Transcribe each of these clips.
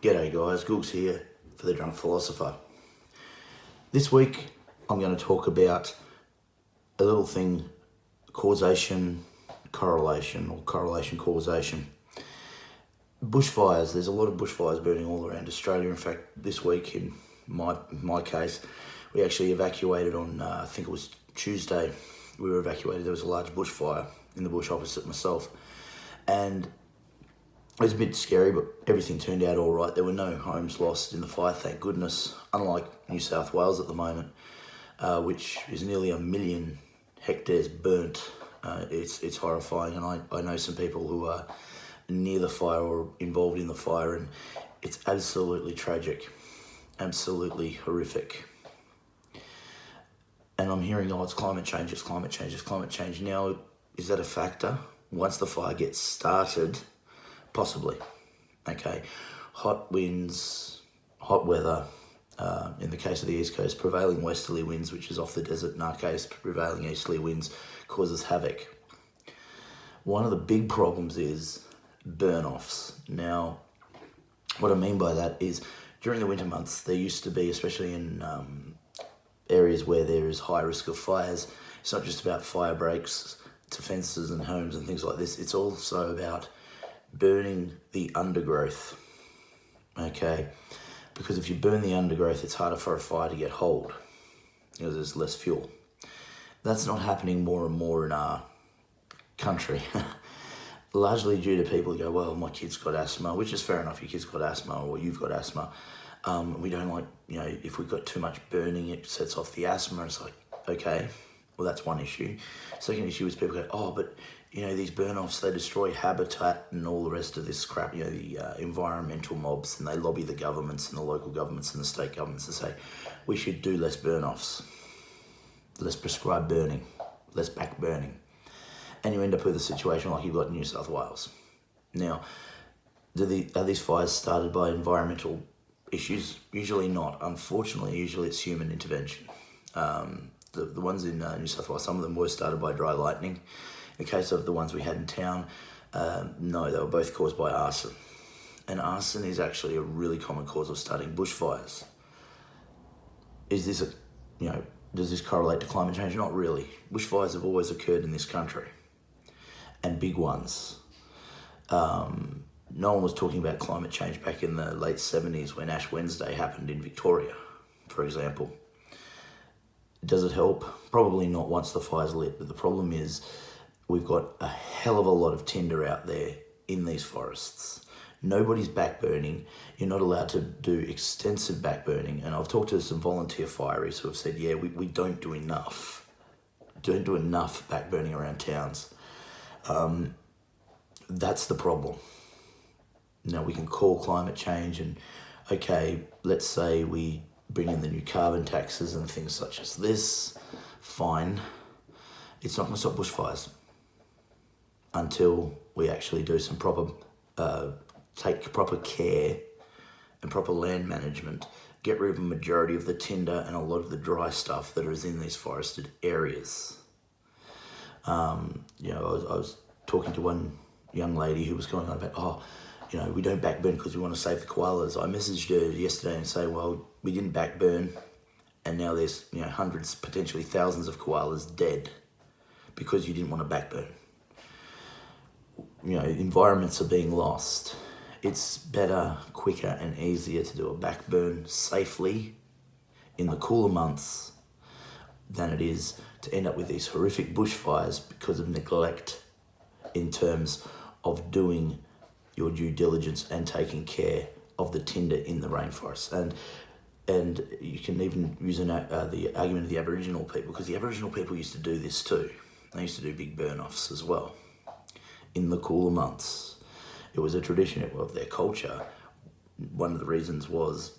G'day guys, Googs here for The Drunk Philosopher. This week I'm going to talk about a little thing, causation, correlation, or correlation causation. Bushfires, there's a lot of bushfires burning all around Australia. In fact, this week in my case, we actually evacuated on, I think it was Tuesday, we were evacuated. There was a large bushfire in the bush opposite myself. And it was a bit scary, but everything turned out all right. There were no homes lost in the fire, thank goodness, unlike New South Wales at the moment, which is nearly 1 million hectares burnt. It's horrifying, and I know some people who are near the fire or involved in the fire, and it's absolutely tragic, absolutely horrific. And I'm hearing, it's climate change, it's climate change, it's climate change. Now, is that a factor? Once the fire gets started, possibly. Okay, hot winds, hot weather, in the case of the East Coast, prevailing westerly winds, which is off the desert. In our case, prevailing easterly winds causes havoc. One of the big problems is burn-offs. Now, what I mean by that is during the winter months, there used to be, especially in areas where there is high risk of fires, it's not just about fire breaks to fences and homes and things like this, it's also about burning the undergrowth, okay? Because if you burn the undergrowth, it's harder for a fire to get hold because there's less fuel. That's not happening more and more in our country, largely due to people who go, well, my kid's got asthma, which is fair enough, your kid's got asthma or you've got asthma. We don't like, if we've got too much burning, it sets off the asthma. It's like, okay, well, that's one issue. Second issue is people go, but these burn-offs, they destroy habitat and all the rest of this crap, the environmental mobs, and they lobby the governments and the local governments and the state governments to say, we should do less burn-offs, less prescribed burning, less back burning. And you end up with a situation like you've got in New South Wales. Now, are these fires started by environmental issues? Usually not. Unfortunately, usually it's human intervention. The ones in New South Wales, some of them were started by dry lightning. In the case of the ones we had in town, no, they were both caused by arson. And arson is actually a really common cause of starting bushfires. Is this does this correlate to climate change? Not really. Bushfires have always occurred in this country, and big ones. No one was talking about climate change back in the late 70s when Ash Wednesday happened in Victoria, for example. Does it help? Probably not once the fire's lit, but the problem is we've got a hell of a lot of tinder out there in these forests. Nobody's backburning. You're not allowed to do extensive backburning. And I've talked to some volunteer fireys who have said, yeah, we don't do enough. Don't do enough backburning around towns. That's the problem. Now, we can call climate change and, okay, let's say we bring in the new carbon taxes and things such as this, fine. It's not going to stop bushfires until we actually do some take proper care and proper land management, get rid of a majority of the tinder and a lot of the dry stuff that is in these forested areas. I was talking to one young lady who was going on about, we don't backburn because we want to save the koalas. I messaged her yesterday and say, well, we didn't backburn, and now there's hundreds, potentially thousands of koalas dead because you didn't want to backburn. Environments are being lost. It's better, quicker, and easier to do a backburn safely in the cooler months than it is to end up with these horrific bushfires because of neglect in terms of doing your due diligence and taking care of the tinder in the rainforest. And you can even use the argument of the Aboriginal people, because the Aboriginal people used to do this too. They used to do big burn-offs as well in the cooler months. It was a tradition of their culture. One of the reasons was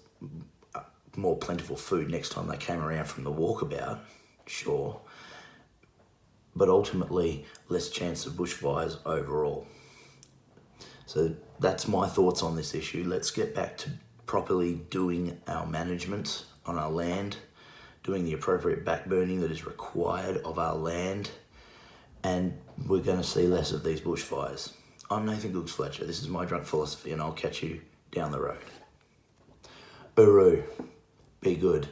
more plentiful food next time they came around from the walkabout, sure, but ultimately less chance of bushfires overall. So that's my thoughts on this issue. Let's get back to properly doing our management on our land, doing the appropriate backburning that is required of our land, and we're going to see less of these bushfires. I'm Nathan Googs Fletcher. This is My Drunk Philosophy, and I'll catch you down the road. Uru. Be good.